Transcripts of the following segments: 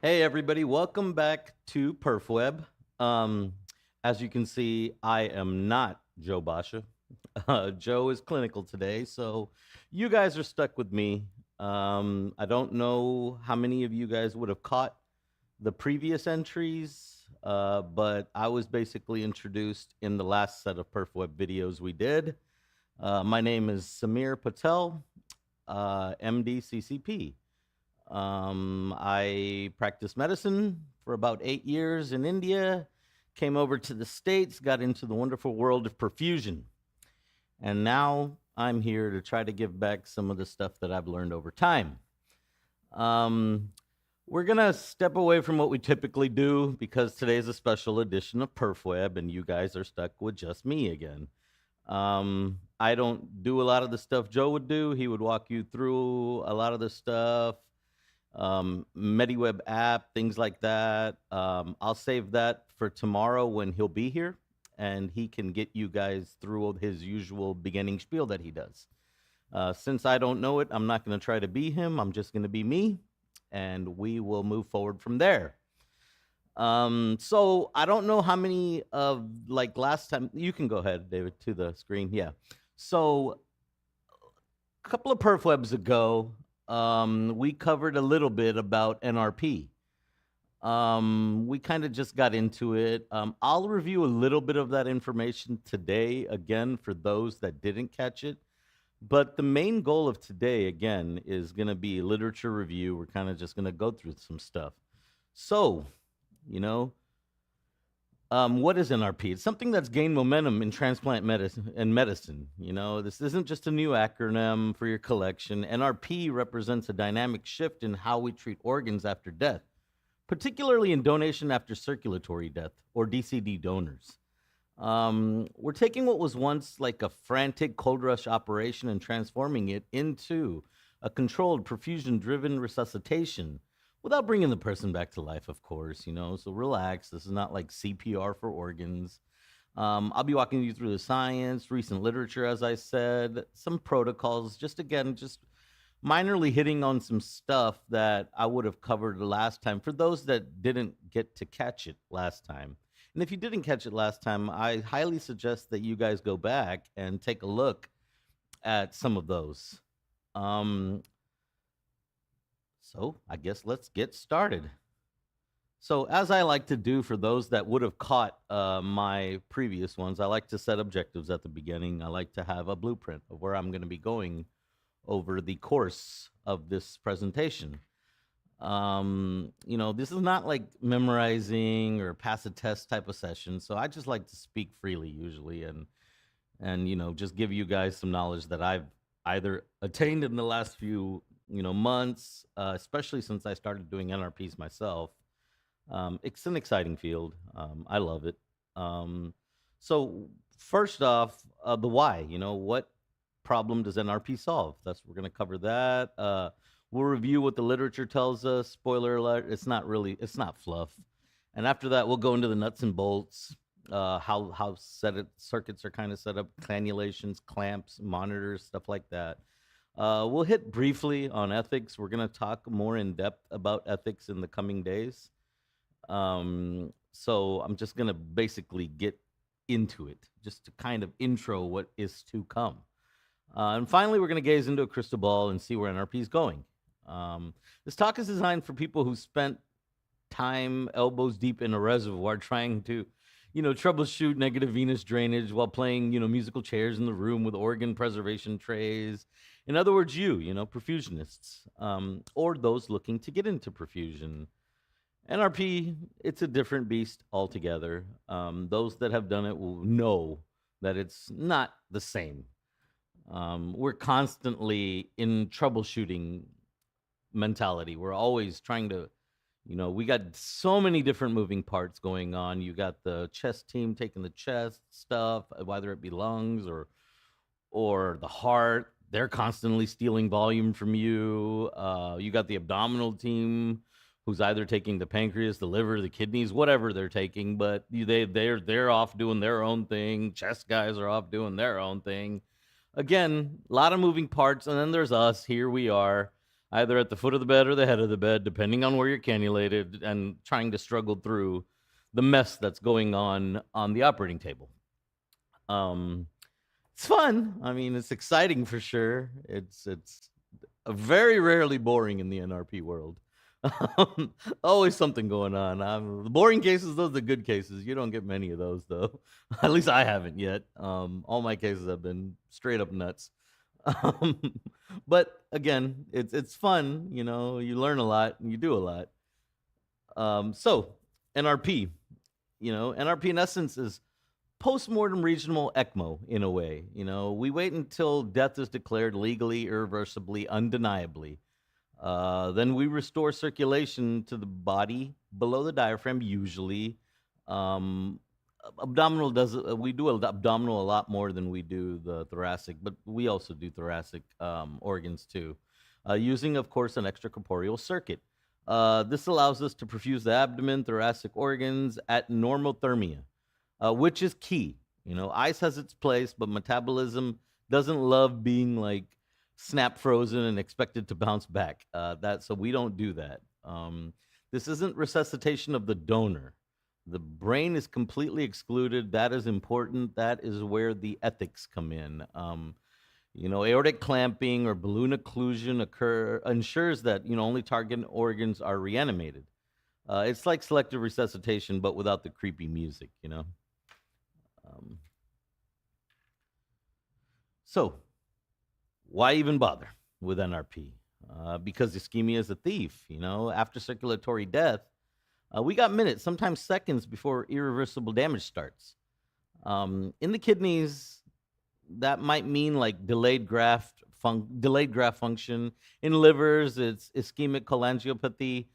Hey everybody, welcome back to PerfWeb. Um, as you can see, I am not Joe Basha. Joe is clinical today, so you guys are stuck with me. I don't know how many of you guys would have caught the previous entries, but I was basically introduced in the last set of PerfWeb videos we did. My name is Samir Patel, MD CCP. I practiced medicine for about 8 years in India, came over to the States, got into the wonderful world of perfusion. And now I'm here to try to give back some of the stuff that I've learned over time. Um, we're going to step away from what we typically do because today's a special edition of PerfWeb and you guys are stuck with just me again. I don't do a lot of the stuff Joe would do. He would walk you through a lot of the stuff, MediWeb app, things like that. I'll save that for tomorrow when he'll be here and he can get you guys through his usual beginning spiel that he does. Since I don't know it, I'm not going to try to be him. I'm just going to be me and we will move forward from there. So I don't know how many of like last time. You can go ahead, David, to the screen. Yeah. So a couple of PerfWebs ago, we covered a little bit about NRP. We kind of just got into it. I'll review a little bit of that information today, again, for those that didn't catch it. But the main goal of today, again, is going to be literature review. We're kind of just going to go through some stuff. So, you know, what is NRP? It's something that's gained momentum in transplant medicine. You know, this isn't just a new acronym for your collection. NRP represents a dynamic shift in how we treat organs after death, particularly in donation after circulatory death or DCD donors. We're taking what was once like a frantic cold rush operation and transforming it into a controlled perfusion-driven resuscitation without bringing the person back to life, of course, you know. So relax. This is not like CPR for organs. I'll be walking you through the science, recent literature, as I said, some protocols, just again, just minorly hitting on some stuff that I would have covered the last time for those that didn't get to catch it last time. And if you didn't catch it last time, I highly suggest that you guys go back and take a look at some of those. Um, so I guess let's get started. So, as I like to do for those that would have caught my previous ones, I like to set objectives at the beginning. I like to have a blueprint of where I'm going to be going over the course of this presentation. This is not like memorizing or pass a test type of session. So I just like to speak freely usually and just give you guys some knowledge that I've either attained in the last few months, especially since I started doing NRPs myself. It's an exciting field. I love it. So first off, the why. What problem does NRP solve? We're going to cover that. We'll review what the literature tells us. Spoiler alert: it's not fluff. And after that, we'll go into the nuts and bolts. How circuits are kind of set up, cannulations, clamps, monitors, stuff like that. We'll hit briefly on ethics. We're going to talk more in depth about ethics in the coming days. So I'm just going to basically get into it, just to kind of intro what is to come. And finally, we're going to gaze into a crystal ball and see where NRP is going. This talk is designed for people who spent time elbows deep in a reservoir trying to troubleshoot negative venous drainage while playing, musical chairs in the room with organ preservation trays. In other words, perfusionists, or those looking to get into perfusion. NRP, it's a different beast altogether. Those that have done it will know that it's not the same. We're constantly in troubleshooting mentality. We're always trying to, we got so many different moving parts going on. You got the chest team taking the chest stuff, whether it be lungs or the heart. They're constantly stealing volume from you. You got the abdominal team who's either taking the pancreas, the liver, the kidneys, whatever they're taking, but they're off doing their own thing. Chest guys are off doing their own thing. Again, a lot of moving parts, and then there's us. Here we are. either at the foot of the bed or the head of the bed, depending on where you're cannulated, and trying to struggle through the mess that's going on the operating table. Um, it's fun. I mean, it's exciting for sure. It's very rarely boring in the NRP world. Always something going on. The boring cases, those are the good cases. You don't get many of those, though. At least I haven't yet. All my cases have been straight up nuts. Um, but again, it's fun. You know, you learn a lot and you do a lot. So NRP, NRP in essence is postmortem regional ECMO in a way. You know, we wait until death is declared legally, irreversibly, undeniably. Then we restore circulation to the body below the diaphragm, usually. Um, Abdominal does we do abdominal a lot more than we do the thoracic, but we also do thoracic organs too, using, of course, an extracorporeal circuit. This allows us to perfuse the abdomen, thoracic organs at normothermia, which is key. You know, ice has its place, but metabolism doesn't love being like snap frozen and expected to bounce back. So we don't do that. This isn't resuscitation of the donor. The brain is completely excluded. That is important. That is where the ethics come in. Aortic clamping or balloon occlusion ensures that only target organs are reanimated. It's like selective resuscitation, but without the creepy music. Um, so, why even bother with NRP? Because ischemia is a thief. After circulatory death, we got minutes, sometimes seconds before irreversible damage starts. In the kidneys, that might mean like delayed graft function. In livers, it's ischemic cholangiopathy,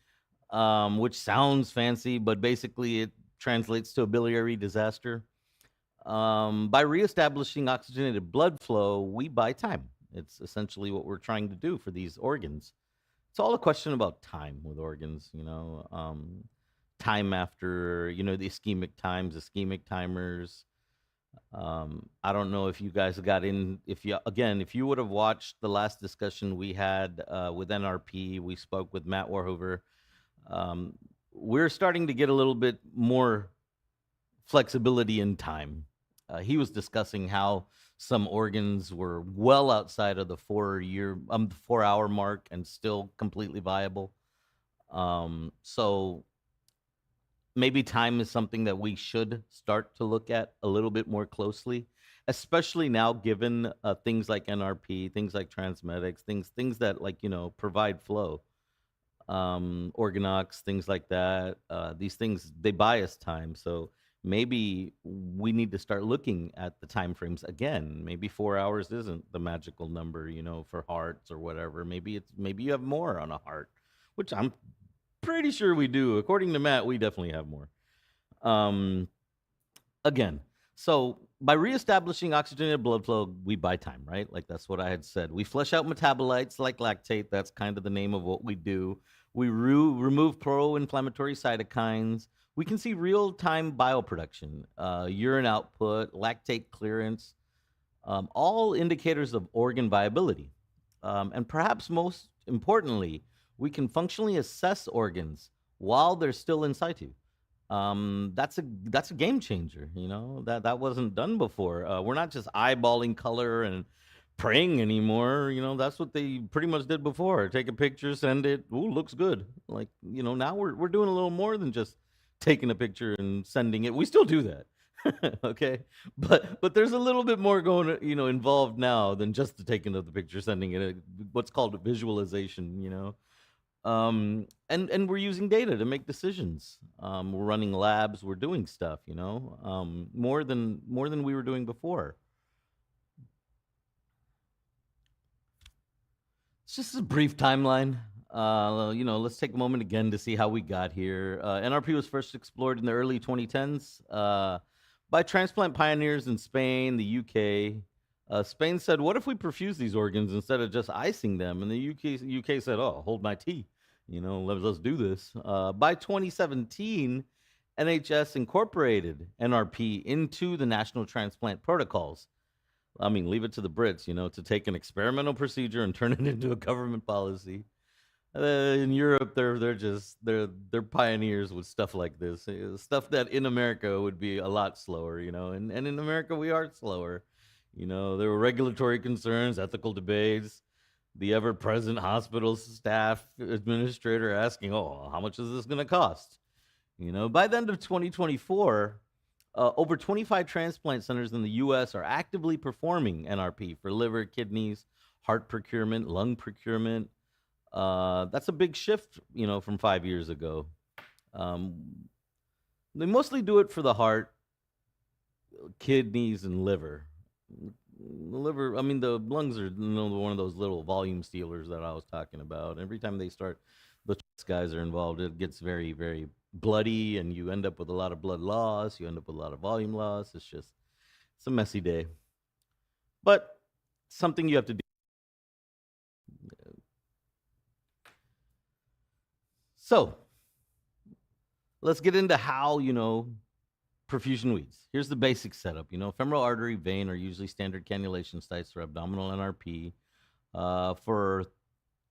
which sounds fancy, but basically it translates to a biliary disaster. By reestablishing oxygenated blood flow, we buy time. It's essentially what we're trying to do for these organs. It's all a question about time with organs, time after, the ischemic timers. I don't know if you guys got in. If you would have watched the last discussion we had with NRP, we spoke with Matt Warhover. Um, we're starting to get a little bit more flexibility in time. He was discussing how some organs were well outside of the 4-hour mark and still completely viable. So maybe time is something that we should start to look at a little bit more closely, especially now given things like NRP, things like transmedics, things that provide flow, organox, things like that. These things, they buy us time, so maybe we need to start looking at the time frames again. Maybe 4 hours isn't the magical number, for hearts or whatever. Maybe you have more on a heart, which I'm pretty sure we do. According to Matt, we definitely have more. Um, Again, so by reestablishing oxygenated blood flow, we buy time, right? Like that's what I had said. We flush out metabolites like lactate. That's kind of the name of what we do. We remove pro-inflammatory cytokines. We can see real-time bioproduction, urine output, lactate clearance, all indicators of organ viability. And perhaps most importantly, we can functionally assess organs while they're still in situ. That's a game changer. That wasn't done before. We're not just eyeballing color and praying anymore. That's what they pretty much did before. Take a picture, send it. Ooh, looks good. Like now we're doing a little more than just taking a picture and sending it. We still do that. Okay, but there's a little bit more going involved now than just the taking of the picture, sending it. What's called a visualization. And we're using data to make decisions. We're running labs. We're doing stuff. More than we were doing before. It's just a brief timeline. Let's take a moment again to see how we got here. NRP was first explored in the early 2010s by transplant pioneers in Spain, the UK. Spain said, "What if we perfuse these organs instead of just icing them?" And the UK said, "Oh, hold my tea. Let's do this." By 2017, NHS incorporated NRP into the national transplant protocols. I mean, leave it to the Brits, to take an experimental procedure and turn it into a government policy. In Europe, they're pioneers with stuff like this, stuff that in America would be a lot slower, and in America we are slower. There were regulatory concerns, ethical debates, the ever-present hospital staff administrator asking, "Oh, how much is this going to cost?" By the end of 2024, over 25 transplant centers in the U.S. are actively performing NRP for liver, kidneys, heart procurement, lung procurement. That's a big shift, from 5 years ago. Um, they mostly do it for the heart, kidneys, and liver. The liver, I mean, the lungs are one of those little volume stealers that I was talking about. Every time the guys are involved, it gets very, very bloody, and you end up with a lot of blood loss. You end up with a lot of volume loss. It's a messy day, but something you have to do. So let's get into how perfusion weeds. Here's the basic setup. Femoral artery, vein are usually standard cannulation sites for abdominal NRP. For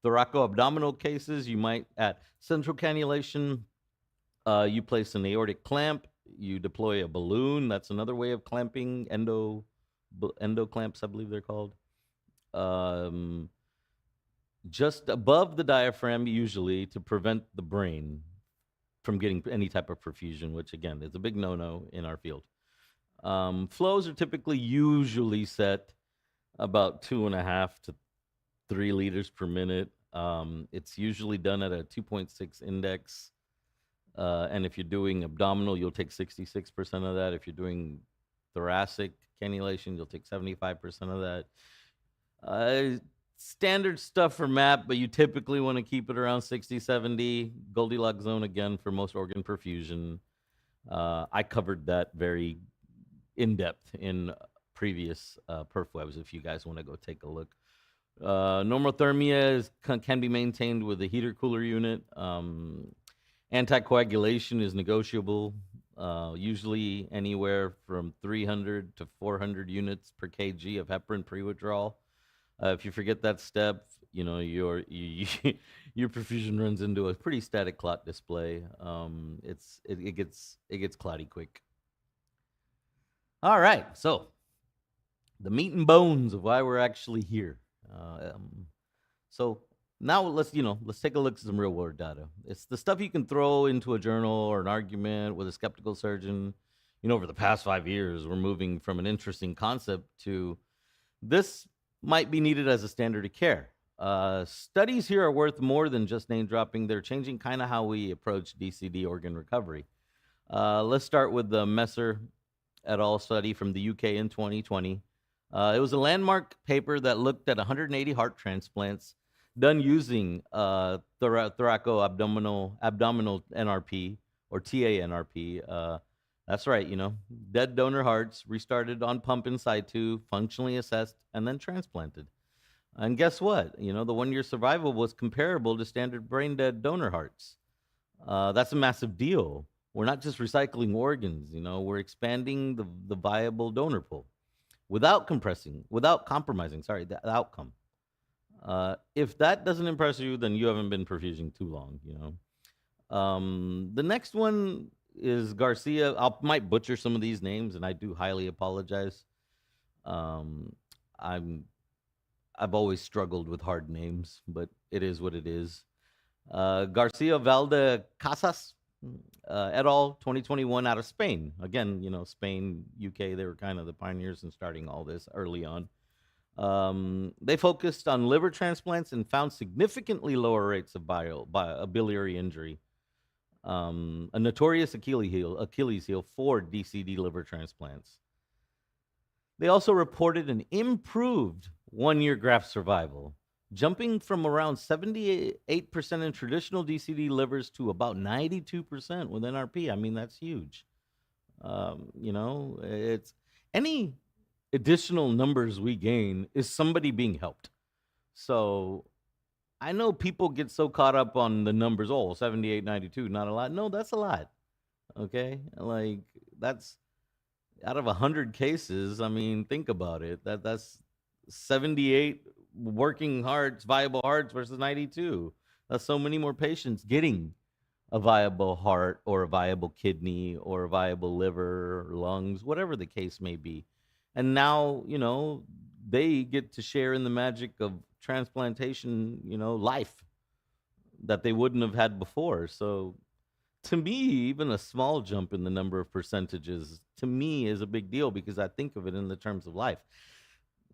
thoracoabdominal cases, you might, at central cannulation, you place an aortic clamp. You deploy a balloon. That's another way of clamping. Endo clamps, I believe they're called. Just above the diaphragm, usually, to prevent the brain from getting any type of perfusion, which again is a big no-no in our field. Flows are usually set about 2.5 to 3 liters per minute. It's usually done at a 2.6 index. And if you're doing abdominal, you'll take 66% of that. If you're doing thoracic cannulation, you'll take 75% of that. Standard stuff for MAP, but you typically want to keep it around 60, 70. Goldilocks zone, again, for most organ perfusion. I covered that very in-depth in previous PerfWebs if you guys want to go take a look. Normothermia can be maintained with a heater-cooler unit. Anticoagulation is negotiable, usually anywhere from 300 to 400 units per kg of heparin pre-withdrawal. If you forget that step, your perfusion runs into a pretty static clot display. It gets clotty quick. All right, so the meat and bones of why we're actually here. So now let's take a look at some real world data. It's the stuff you can throw into a journal or an argument with a skeptical surgeon. Over the past 5 years, we're moving from an interesting concept to this might be needed as a standard of care. Studies here are worth more than just name dropping. They're changing kind of how we approach DCD organ recovery. Let's start with the Messer et al. Study from the UK in 2020. It was a landmark paper that looked at 180 heart transplants done using thoracoabdominal NRP or TANRP. That's right, dead donor hearts restarted on pump in situ, functionally assessed, and then transplanted. And guess what? The 1-year survival was comparable to standard brain dead donor hearts. That's a massive deal. We're not just recycling organs, we're expanding the viable donor pool without compromising, the outcome. If that doesn't impress you, then you haven't been perfusing too long, The next one is Garcia. I might butcher some of these names, and I do highly apologize. I've always struggled with hard names, but it is what it is. Garcia Valdecasas et al. 2021 out of Spain. Again, Spain, UK, they were kind of the pioneers in starting all this early on. They focused on liver transplants and found significantly lower rates of biliary injury. A notorious Achilles heel for DCD liver transplants. They also reported an improved 1-year graft survival, jumping from around 78% in traditional DCD livers to about 92% with NRP. I mean, that's huge. It's any additional numbers we gain is somebody being helped. So I know people get so caught up on the numbers. 78, 92, not a lot. No, that's a lot. Okay. Like that's out of 100 cases. I mean, think about it. That's 78 working hearts, viable hearts versus 92. That's so many more patients getting a viable heart or a viable kidney or a viable liver or lungs, whatever the case may be. And now, they get to share in the magic of transplantation, life that they wouldn't have had before. So to me, even a small jump in the number of percentages to me is a big deal because I think of it in the terms of life.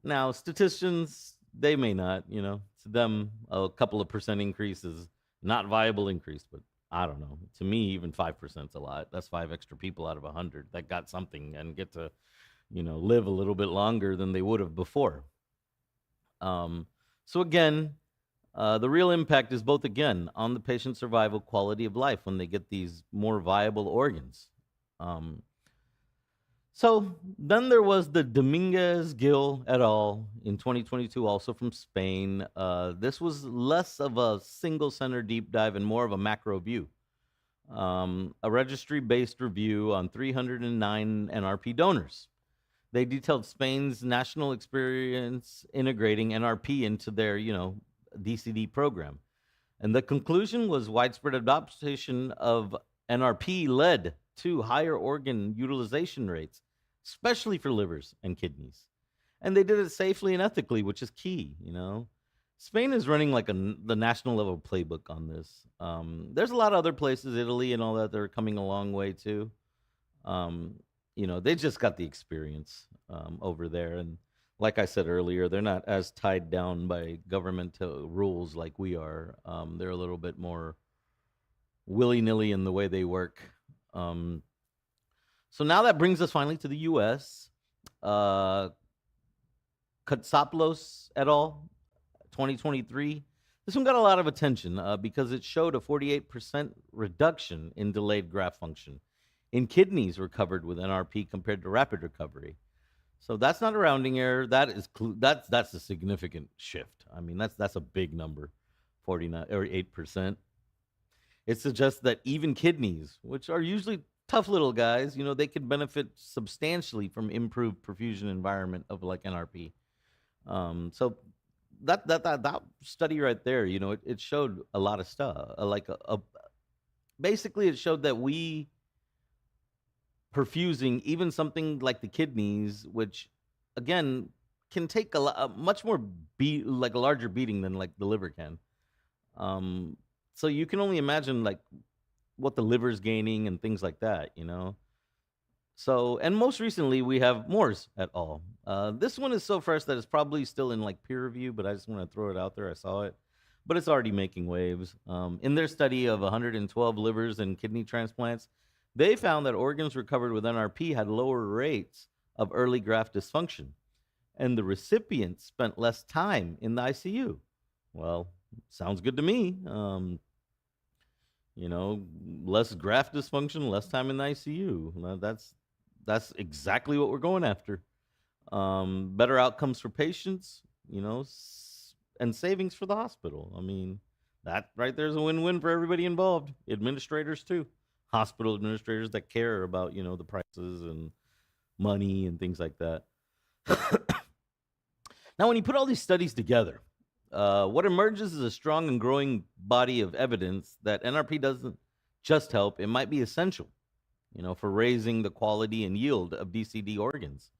Now, statisticians, they may not, to them, a couple of percent increase is not viable increase, but I don't know. To me, even 5% is a lot. That's five extra people out of 100 that got something and get to, live a little bit longer than they would have before. Um, so again, the real impact is both again on the patient's survival quality of life when they get these more viable organs. Um, so then there was the Dominguez Gil et al. In 2022, also from Spain. This was less of a single center deep dive and more of a macro view. A registry based review on 309 NRP donors. They detailed Spain's national experience integrating NRP into their, DCD program. And the conclusion was widespread adoption of NRP led to higher organ utilization rates, especially for livers and kidneys. And they did it safely and ethically, which is key. Spain is running like the national level playbook on this. There's a lot of other places, Italy and all that, that are coming a long way too. Um, they just got the experience over there. And like I said earlier, they're not as tied down by governmental rules like we are. They're a little bit more willy nilly in the way they work. Um, so now that brings us finally to the U.S. Uh, Katsopoulos et al., 2023. This one got a lot of attention because it showed a 48% reduction in delayed graft function in kidneys recovered with NRP compared to rapid recovery. So that's not a rounding error. That's a significant shift. I mean, that's a big number, 49 or 8%. It suggests that even kidneys, which are usually tough little guys, they can benefit substantially from improved perfusion environment of like NRP. So that study right there, it showed a lot of stuff. Basically, it showed that we perfusing even something like the kidneys, which again can take a much more like a larger beating than like the liver can. Um, so you can only imagine like what the liver's gaining and things like that. So, and most recently we have Morse et al. This one is so fresh that it's probably still in like peer review, but I just want to throw it out there. I saw it, but it's already making waves. In their study of 112 livers and kidney transplants, they found that organs recovered with NRP had lower rates of early graft dysfunction, and the recipients spent less time in the ICU. Well, sounds good to me. Less graft dysfunction, less time in the ICU. That's exactly what we're going after. Better outcomes for patients, and savings for the hospital. I mean, that right there is a win-win for everybody involved. Administrators too, hospital administrators that care about the prices and money and things like that. Now, when you put all these studies together, what emerges is a strong and growing body of evidence that NRP doesn't just help; it might be essential, for raising the quality and yield of DCD organs.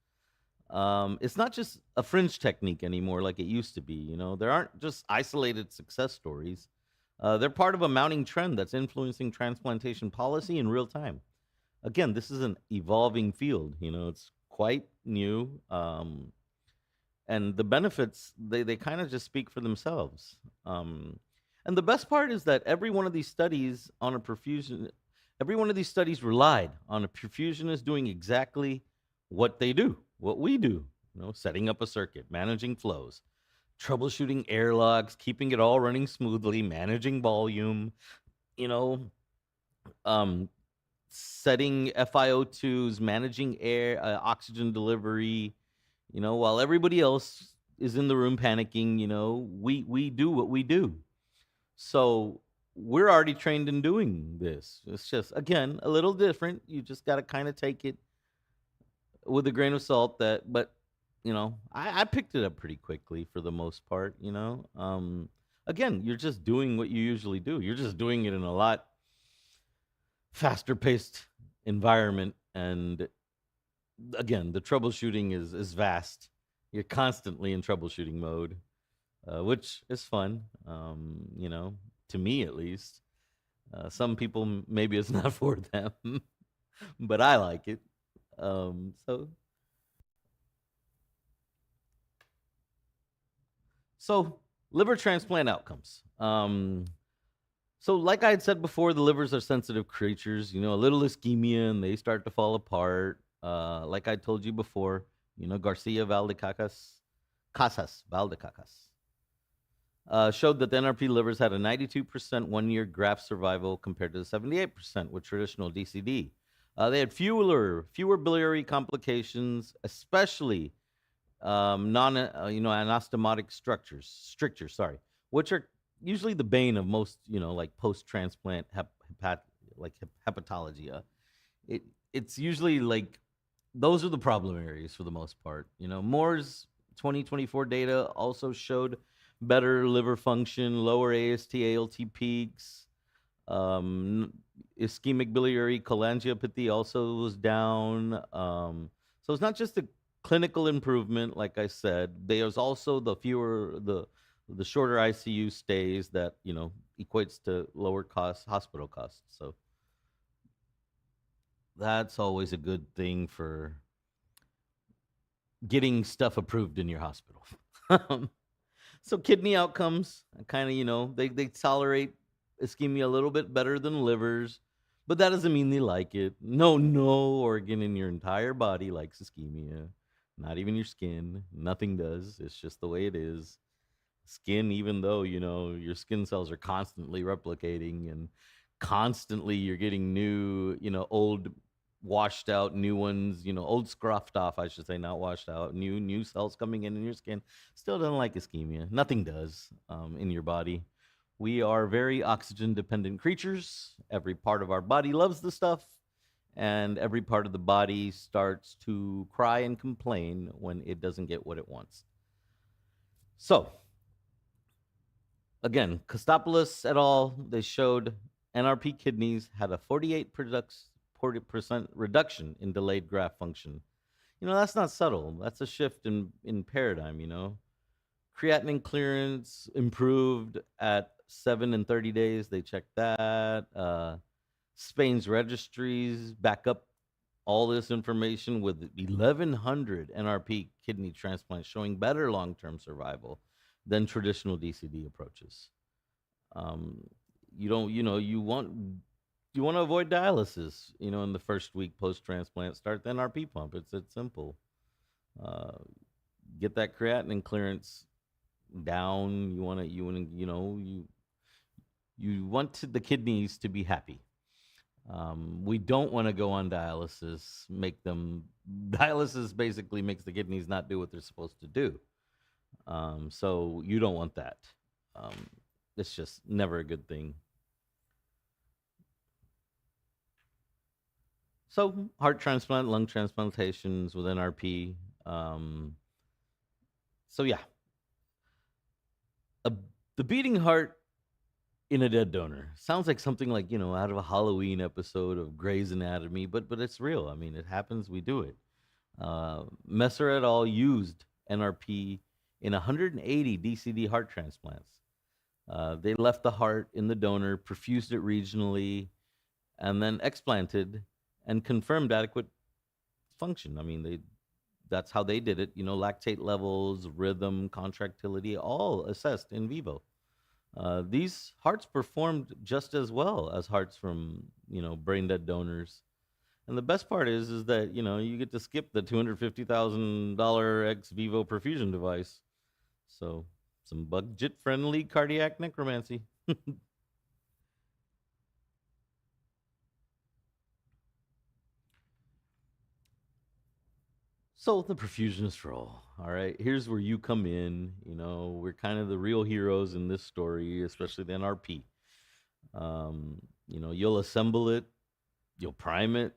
It's not just a fringe technique anymore like it used to be. There aren't just isolated success stories. They're part of a mounting trend that's influencing transplantation policy in real time. Again, this is an evolving field. It's quite new, and the benefits they kind of just speak for themselves. And the best part is that every one of these studies relied on a perfusionist doing exactly what they do, what we do, setting up a circuit, managing flows, troubleshooting airlocks, keeping it all running smoothly, managing volume, you know, um, setting FiO2s, managing air, oxygen delivery, while everybody else is in the room panicking, we do what we do. So we're already trained in doing this. It's just, again, a little different. You just got to kind of take it with a grain of salt but I picked it up pretty quickly for the most part. again, you're just doing what you usually do. You're just doing it in a lot faster paced environment. And again, the troubleshooting is vast. You're constantly in troubleshooting mode, which is fun, to me at least. Some people, maybe it's not for them, but I like it. So, so liver transplant outcomes. So, like I had said before, the livers are sensitive creatures. A little ischemia and they start to fall apart. Like I told you before, Garcia Valdecacas, showed that the NRP livers had a 92% 1 year graft survival compared to the 78% with traditional DCD. They had fewer biliary complications, especially non anastomotic strictures, sorry, which are usually the bane of most like post transplant hepatology. It it's usually like those are the problem areas for the most part. Moore's 2024 data also showed better liver function, lower AST ALT peaks. Um, Ischemic biliary cholangiopathy also was down. So it's not just a clinical improvement, like I said. There's also the shorter ICU stays that equates to lower costs, hospital costs. So that's always a good thing for getting stuff approved in your hospital. So kidney outcomes, kind of, they tolerate ischemia a little bit better than livers, but that doesn't mean they like it. No organ in your entire body likes ischemia. Not even your skin. Nothing does. It's just the way it is. Skin, even though, your skin cells are constantly replicating and constantly you're getting new, old washed out new ones, old scruffed off, I should say, not washed out, new cells coming in your skin. Still doesn't like ischemia. Nothing does in your body. We are very oxygen dependent creatures. Every part of our body loves the stuff, and every part of the body starts to cry and complain when it doesn't get what it wants. So, again, Kostopoulos et al., they showed NRP kidneys had a 40% reduction in delayed graft function. That's not subtle. That's a shift in paradigm. Creatinine clearance improved at 7 and 30 days. They checked that. Spain's registries back up all this information with 1,100 NRP kidney transplants showing better long-term survival than traditional DCD approaches. You don't, you want to avoid dialysis, in the first week post transplant. Start the NRP pump. It's simple. Uh, get that creatinine clearance down. You want the kidneys to be happy. We don't want to go on dialysis. Dialysis basically makes the kidneys not do what they're supposed to do. So you don't want that. Um, it's just never a good thing. So heart transplant, lung transplantations with NRP. So yeah, a, the beating heart in a dead donor sounds like something like out of a Halloween episode of Grey's Anatomy, but it's real. I mean, it happens. We do it. Messer et al. Used NRP in 180 DCD heart transplants. They left the heart in the donor, perfused it regionally, and then explanted and confirmed adequate function. I mean, that's how they did it. Lactate levels, rhythm, contractility, all assessed in vivo. These hearts performed just as well as hearts from brain dead donors. And the best part is that you get to skip the $250,000 ex vivo perfusion device. So some budget friendly cardiac necromancy. So the perfusionist role. All right, here's where you come in. We're kind of the real heroes in this story, especially the NRP. You'll assemble it, you'll prime it.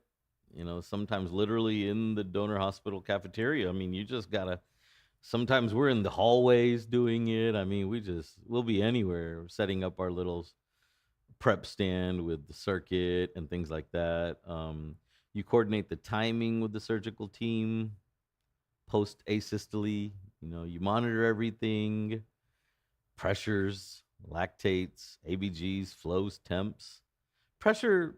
Sometimes literally in the donor hospital cafeteria. I mean, you just gotta Sometimes we're in the hallways doing it. I mean, we'll be anywhere setting up our little prep stand with the circuit and things like that. You coordinate the timing with the surgical team post asystole. You monitor everything, pressures, lactates, ABGs, flows, temps. Pressure,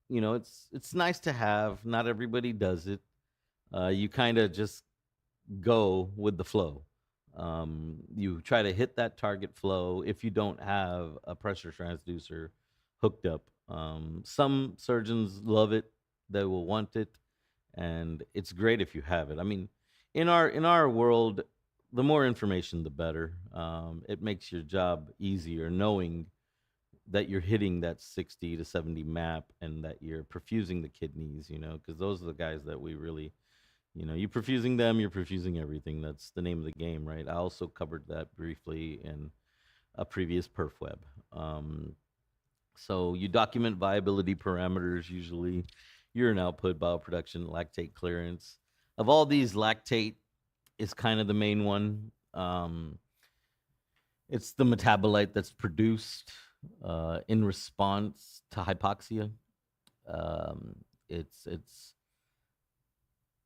it's nice to have. Not everybody does it. You kind of just go with the flow. You try to hit that target flow if you don't have a pressure transducer hooked up. Some surgeons love it; they will want it, and it's great if you have it. I mean, in our world, the more information, the better. It makes your job easier knowing that you're hitting that 60 to 70 map and that you're perfusing the kidneys. Because those are the guys that we really you're perfusing them, you're perfusing everything. That's the name of the game, right? I also covered that briefly in a previous PerfWeb. Um, so you document viability parameters, usually urine output, bioproduction, lactate clearance. Of all these, lactate is kind of the main one. It's the metabolite that's produced in response to hypoxia. Um, it's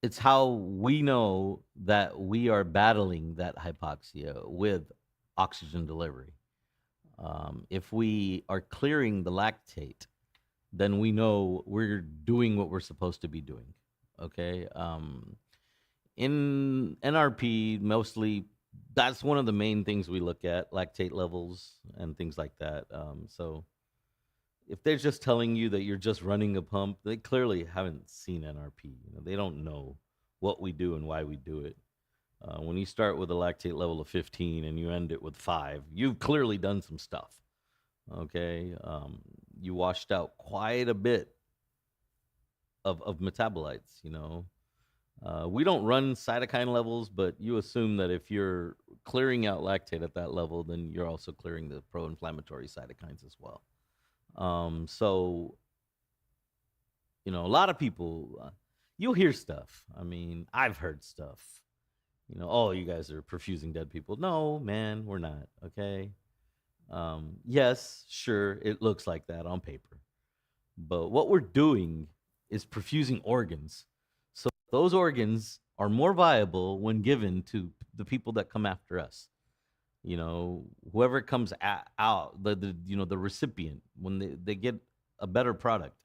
it's how we know that we are battling that hypoxia with oxygen delivery. If we are clearing the lactate, then we know we're doing what we're supposed to be doing. Okay. In NRP, mostly that's one of the main things we look at, lactate levels and things like that. So if they're just telling you that you're just running a pump, they clearly haven't seen NRP. They don't know what we do and why we do it. When you start with a lactate level of 15 and you end it with 5, you've clearly done some stuff. Okay, you washed out quite a bit of metabolites. We don't run cytokine levels, but you assume that if you're clearing out lactate at that level, then you're also clearing the pro-inflammatory cytokines as well. So a lot of people, you'll hear stuff. I mean, I've heard stuff. Oh, you guys are perfusing dead people. No, man, we're not. Okay. Yes, sure, it looks like that on paper, but what we're doing is perfusing organs. So those organs are more viable when given to the people that come after us. Whoever comes out, the recipient, when they get a better product.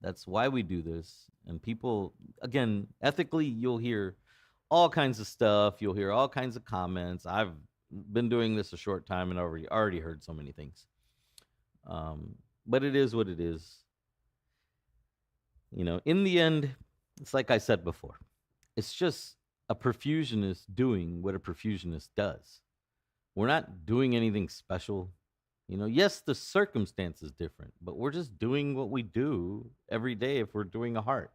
That's why we do this. And people, again, ethically, you'll hear all kinds of stuff. You'll hear all kinds of comments. I've been doing this a short time and already heard so many things. But it is what it is. In the end, it's like I said before. It's just a perfusionist doing what a perfusionist does. We're not doing anything special. Yes, the circumstance is different, but we're just doing what we do every day if we're doing a heart.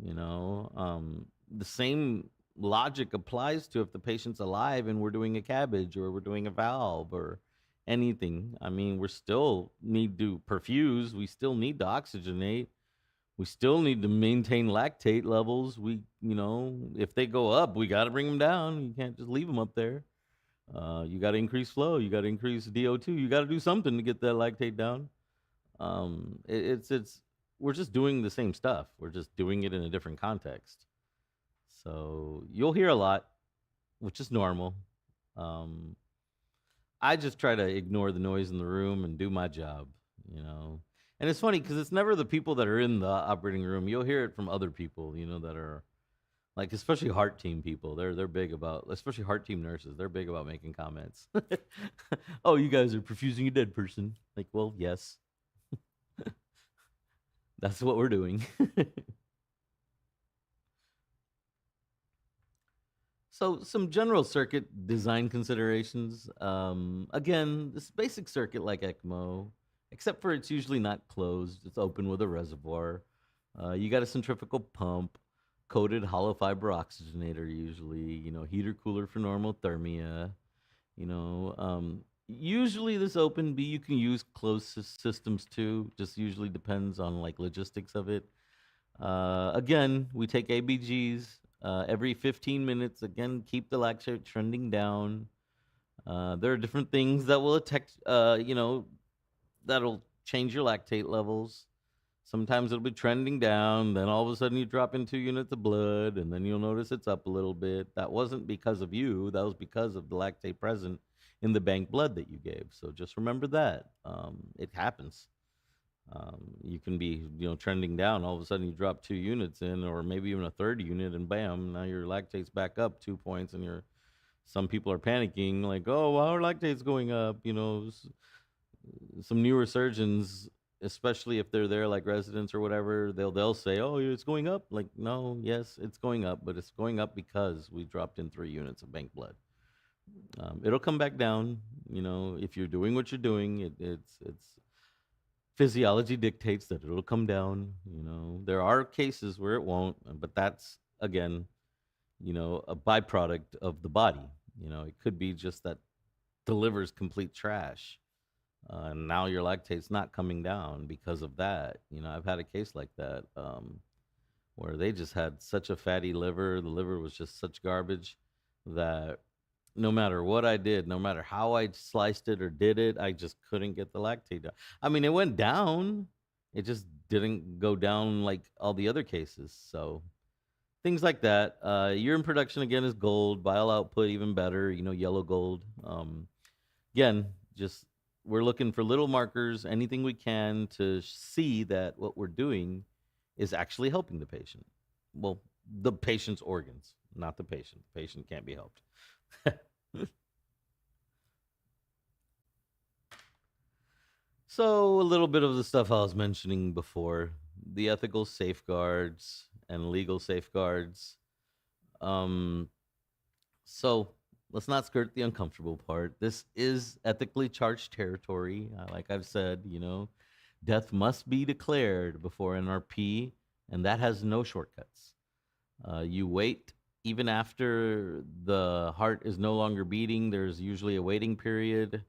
The same logic applies to if the patient's alive and we're doing a cabbage or we're doing a valve or anything. I mean, we still need to perfuse, we still need to oxygenate, we still need to maintain lactate levels. If they go up, we got to bring them down. You can't just leave them up there. You got to increase flow. You got to increase DO2. You got to do something to get that lactate down. It's we're just doing the same stuff. We're just doing it in a different context. So you'll hear a lot, which is normal. Um, I just try to ignore the noise in the room and do my job. And it's funny because it's never the people that are in the operating room. You'll hear it from other people. That are like, especially heart team people. They're big about, especially heart team nurses. They're big about making comments. Oh, you guys are perfusing a dead person. Like, well, yes, that's what we're doing. So, some general circuit design considerations. Again, this basic circuit like ECMO, except for it's usually not closed, it's open with a reservoir. You got a centrifugal pump, coated hollow fiber oxygenator, usually, heater cooler for normothermia. Usually this open B, you can use closed systems too, just usually depends on like logistics of it. Again, we take ABGs. Every 15 minutes, again, keep the lactate trending down. There are different things that will affect, that'll change your lactate levels. Sometimes it'll be trending down, then all of a sudden you drop in 2 units of blood, and then you'll notice it's up a little bit. That wasn't because of you, that was because of the lactate present in the bank blood that you gave. So just remember that. It happens. You can be, trending down. All of a sudden, you drop 2 units in, or maybe even a third unit, and bam, now your lactate's back up 2 points, and you're. Some people are panicking, like, "Oh, well, our lactate's going up." Some newer surgeons, especially if they're there, like residents or whatever, they'll say, "Oh, it's going up." Like, no, yes, it's going up, but it's going up because we dropped in 3 units of bank blood. It'll come back down. If you're doing what you're doing, it's physiology dictates that it'll come down. There are cases where it won't, but that's again, a byproduct of the body. It could be just that the liver's complete trash, and now your lactate's not coming down because of that. I've had a case like that, where they just had such a fatty liver. The liver was just such garbage that no matter what I did, no matter how I sliced it or did it, I just couldn't get the lactate down. I mean, it went down. It just didn't go down like all the other cases. So things like that. Urine production again is gold. Bile output even better. Yellow gold. Again, just we're looking for little markers, anything we can to see that what we're doing is actually helping the patient. Well, the patient's organs, not the patient. The patient can't be helped. So, a little bit of the stuff I was mentioning before, the ethical safeguards and legal safeguards. Um, so, let's not skirt the uncomfortable part. This is ethically charged territory. Like I've said, death must be declared before NRP, and that has no shortcuts. You wait even after the heart is no longer beating. There's usually a waiting period.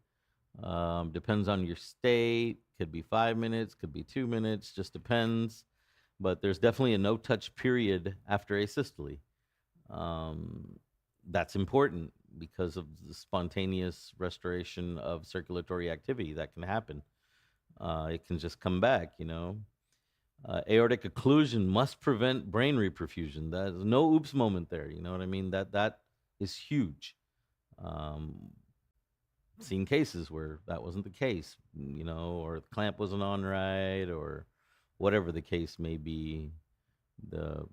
Depends on your state. Could be 5 minutes, could be 2 minutes, just depends. But there's definitely a no touch period after asystole. Um, that's important because of the spontaneous restoration of circulatory activity that can happen. It can just come back. Aortic occlusion must prevent brain reperfusion. There's no oops moment there. You know what I mean? That is huge. Um, Seen cases where that wasn't the case, or the clamp wasn't on right, or whatever the case may be. The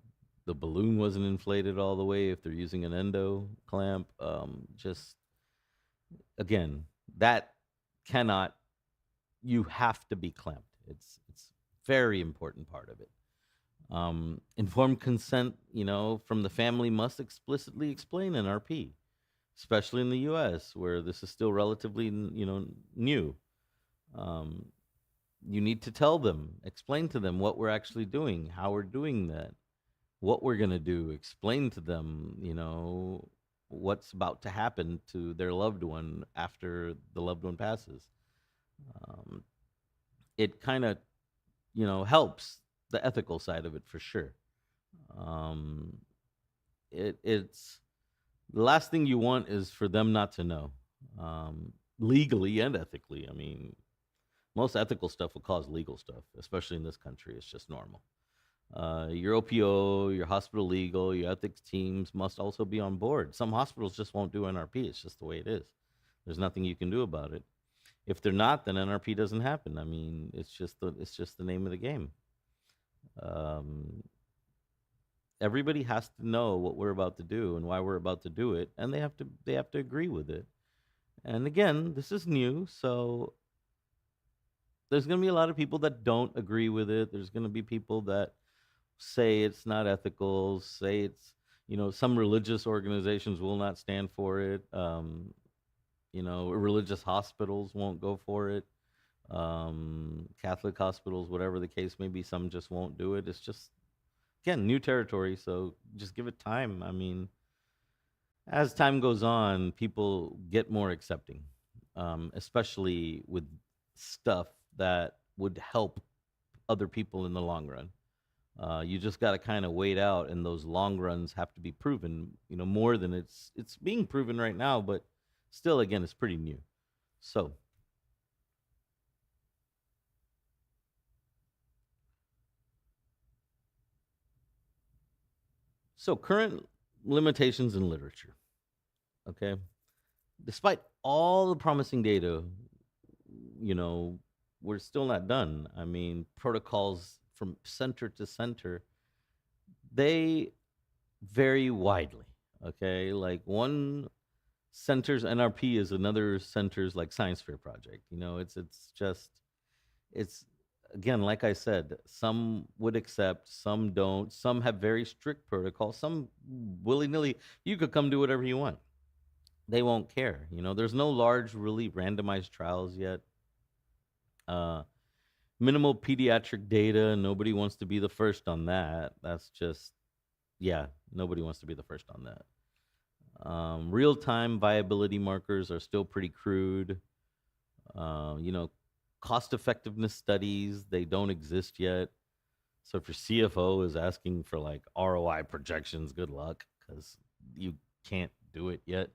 the balloon wasn't inflated all the way if they're using an endo clamp. Just again, that cannot. You have to be clamped. It's very important part of it. Informed consent, from the family must explicitly explain NRP, especially in the U.S. where this is still relatively, new. Um, you need to tell them, explain to them what we're actually doing, how we're doing that, what we're gonna do. Explain to them, what's about to happen to their loved one after the loved one passes. Um, it kind of, helps the ethical side of it for sure. Um, it's the last thing you want is for them not to know, legally and ethically. I mean, most ethical stuff will cause legal stuff, especially in this country. It's just normal. Your OPO, your hospital legal, your ethics teams must also be on board. Some hospitals just won't do NRP. It's just the way it is. There's nothing you can do about it. If they're not, then NRP doesn't happen. I mean, it's just the name of the game. Um, Everybody has to know what we're about to do and why we're about to do it, and they have to agree with it. And again, this is new, so there's going to be a lot of people that don't agree with it. There's going to be people that say it's not ethical, say it's, some religious organizations will not stand for it. Religious hospitals won't go for it. Catholic hospitals, whatever the case may be, some just won't do it. It's just, again, new territory, so just give it time. I mean, as time goes on, people get more accepting, especially with stuff that would help other people in the long run. You just got to kind of wait out, and those long runs have to be proven, more than it's being proven right now, but still, again, it's pretty new. So, current limitations in literature. Okay, despite all the promising data, you know, we're still not done. I mean, protocols from center to center, they vary widely. Okay, like one center's NRP is another center's like science fair project. It's just it's again, like I said, some would accept, some don't. Some have very strict protocols. Some willy nilly, you could come do whatever you want. They won't care. There's no large, really randomized trials yet. Uh, Minimal pediatric data. Nobody wants to be the first on that. That's just, yeah, nobody wants to be the first on that. Real time viability markers are still pretty crude. Uh, you know, Cost effectiveness studies, they don't exist yet. So if your CFO is asking for like ROI projections, good luck because you can't do it yet.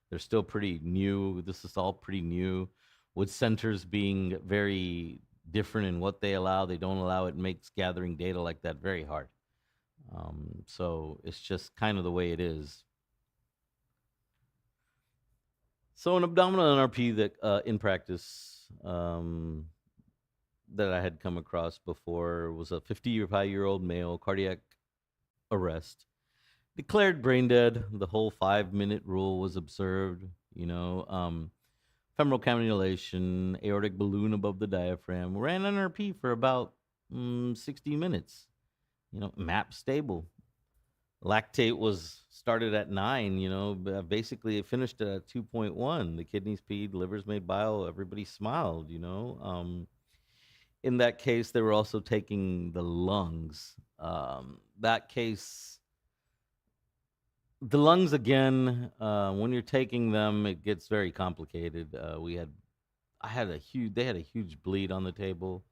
They're still pretty new. This is all pretty new. With centers being very different in what they allow, they don't allow, it makes gathering data like that very hard. So it's just kind of the way it is. So an abdominal NRP that in practice that I had come across before was a 55-year-old male, cardiac arrest, declared brain dead. The whole 5-minute rule was observed. Femoral cannulation, aortic balloon above the diaphragm, ran NRP for about 60 minutes. MAP stable. Lactate was started at 9. Basically it finished at 2.1. The kidneys peed, livers made bile. Everybody smiled. In that case, they were also taking the lungs. That case, the lungs again, when you're taking them, it gets very complicated. They had a huge bleed on the table.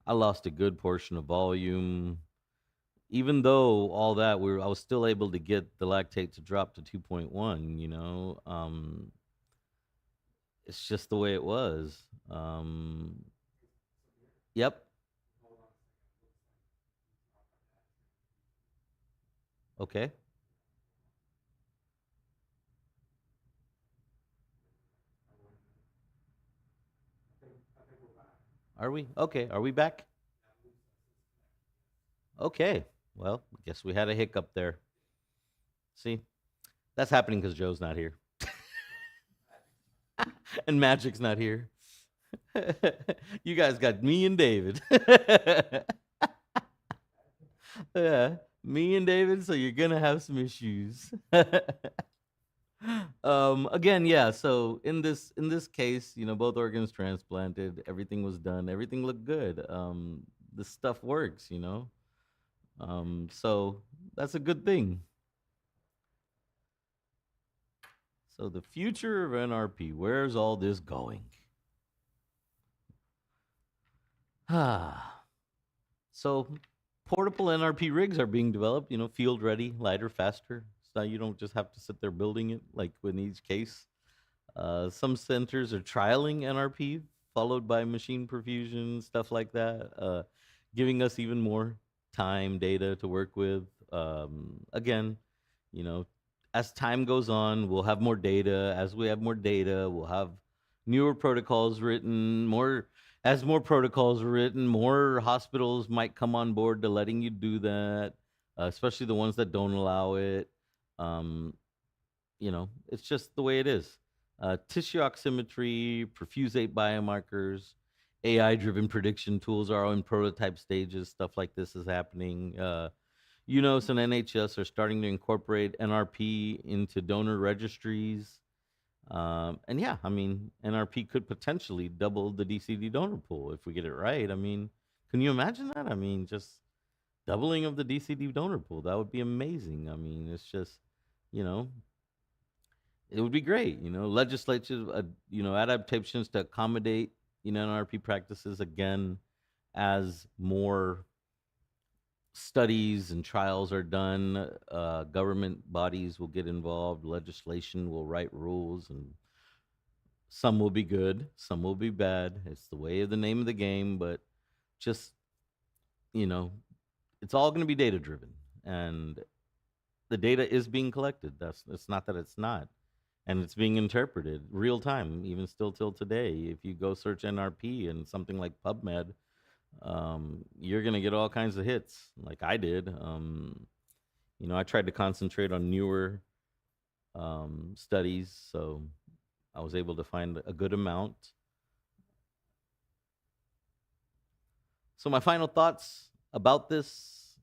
I lost a good portion of volume. Even though all that, I was still able to get the lactate to drop to 2.1. It's just the way it was. Yep. Okay. Are we? Okay. Are we back? Okay. Well, I guess we had a hiccup there. See, that's happening because Joe's not here and Magic's not here. You guys got me and David. Yeah, me and David. So you're gonna have some issues. Again, yeah. So in this case, both organs transplanted. Everything was done. Everything looked good. The stuff works. So that's a good thing. So the future of NRP, where's all this going? Ah, so portable NRP rigs are being developed, field ready, lighter, faster. So you don't just have to sit there building it like in each case. Some centers are trialing NRP, followed by machine perfusion, stuff like that, giving us even more time data to work with. Again, you know, as time goes on, we'll have more data. As we have more data, we'll have newer protocols written. As more protocols are written, more hospitals might come on board to letting you do that, especially the ones that don't allow it. Um, it's just the way it is. Tissue oximetry, perfusate biomarkers, AI-driven prediction tools are all in prototype stages. Stuff like this is happening. UNOS and NHS are starting to incorporate NRP into donor registries. And yeah, I mean, NRP could potentially double the DCD donor pool if we get it right. I mean, can you imagine that? I mean, just doubling of the DCD donor pool. That would be amazing. I mean, it's just, you know, it would be great. Legislative, adaptations to accommodate, NRP practices again as more studies and trials are done. Government bodies will get involved. Legislation will write rules, and some will be good, some will be bad. It's the way of the name of the game, but just, you know, it's all going to be data driven. And the data is being collected. It's not that it's not. And it's being interpreted real time, even still till today. If you go search NRP and something like PubMed, you're going to get all kinds of hits, like I did. I tried to concentrate on newer studies, so I was able to find a good amount. So my final thoughts about this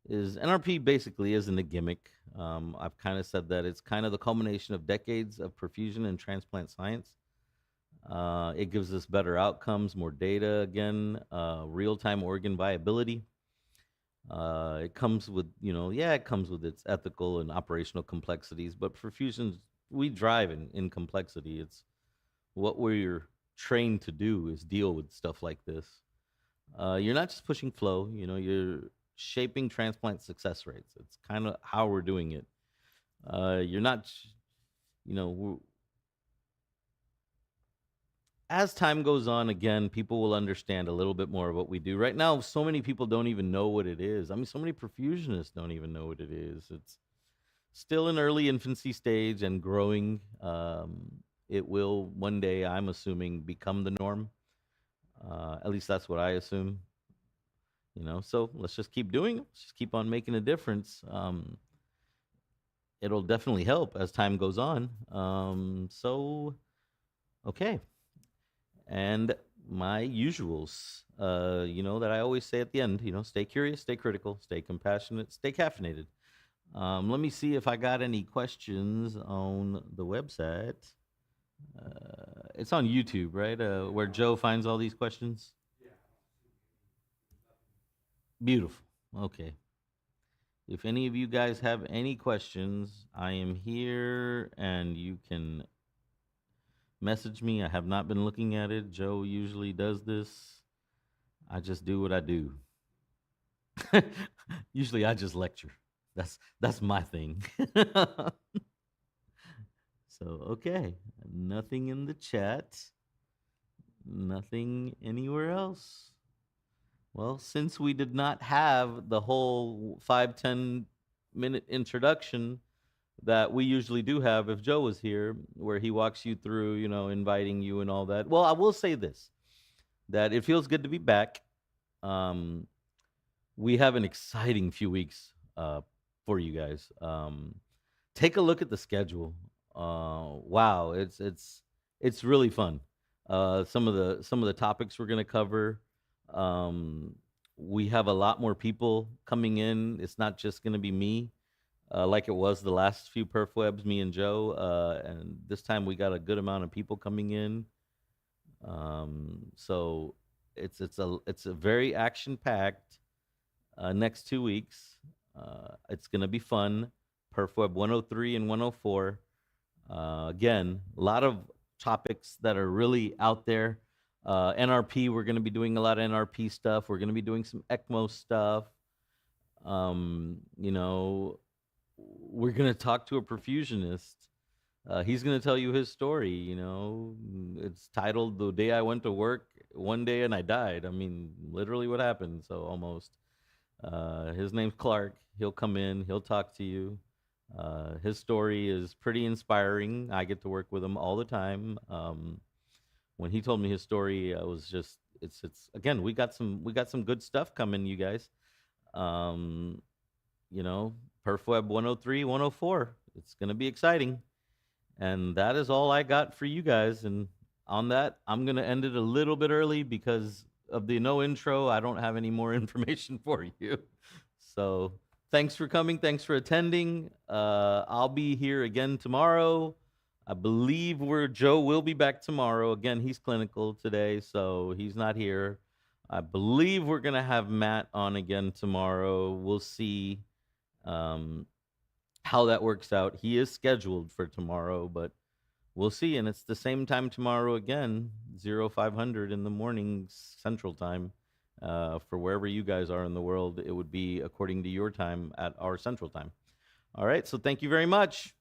is NRP basically isn't a gimmick. I've kind of said that it's kind of the culmination of decades of perfusion and transplant science. It gives us better outcomes, more data again, real-time organ viability. It comes with, it comes with its ethical and operational complexities, but perfusions, we drive in complexity. It's what we're trained to do is deal with stuff like this. You're not just pushing flow, you're shaping transplant success rates. It's kind of how we're doing it. You're not, you know, as time goes on, again, people will understand a little bit more of what we do. Right now, so many people don't even know what it is. I mean, so many perfusionists don't even know what it is. It's still in early infancy stage and growing. It will one day, I'm assuming, become the norm. At least that's what I assume. So let's just keep doing it. Let's just keep on making a difference. It'll definitely help as time goes on. Okay. And my usuals, that I always say at the end, stay curious, stay critical, stay compassionate, stay caffeinated. Let me see if I got any questions on the website. It's on YouTube, right? Where Joe finds all these questions? Beautiful. Okay. If any of you guys have any questions, I am here and you can message me. I have not been looking at it. Joe usually does this. I just do what I do. Usually I just lecture. That's my thing. So, okay. Nothing in the chat. Nothing anywhere else. Well, since we did not have the whole 5-10 minute introduction that we usually do have if Joe was here, where he walks you through, inviting you and all that. Well, I will say this, that it feels good to be back. We have an exciting few weeks for you guys. Take a look at the schedule. Wow, it's really fun. Some of the topics we're gonna cover. We have a lot more people coming in. It's not just gonna be me, like it was the last few PerfWebs, me and Joe. And this time we got a good amount of people coming in. So it's a very action packed next 2 weeks. It's gonna be fun. PerfWeb 103 and 104. Again, a lot of topics that are really out there. NRP, we're going to be doing a lot of NRP stuff. We're going to be doing some ECMO stuff. We're going to talk to a perfusionist. He's going to tell you his story. It's titled "The Day I Went to Work One Day and I Died." I mean, literally what happened. So almost. His name's Clark. He'll come in. He'll talk to you. His story is pretty inspiring. I get to work with him all the time. When he told me his story, I was just it's again, we got some good stuff coming, you guys. PerfWeb 103, 104. It's gonna be exciting. And that is all I got for you guys. And on that, I'm gonna end it a little bit early because of the no intro. I don't have any more information for you. So thanks for coming. Thanks for attending. I'll be here again tomorrow. I believe Joe will be back tomorrow. Again, he's clinical today, so he's not here. I believe we're going to have Matt on again tomorrow. We'll see how that works out. He is scheduled for tomorrow, but we'll see. And it's the same time tomorrow again, 0500 in the morning Central Time. For wherever you guys are in the world, it would be according to your time at our central time. All right, so thank you very much.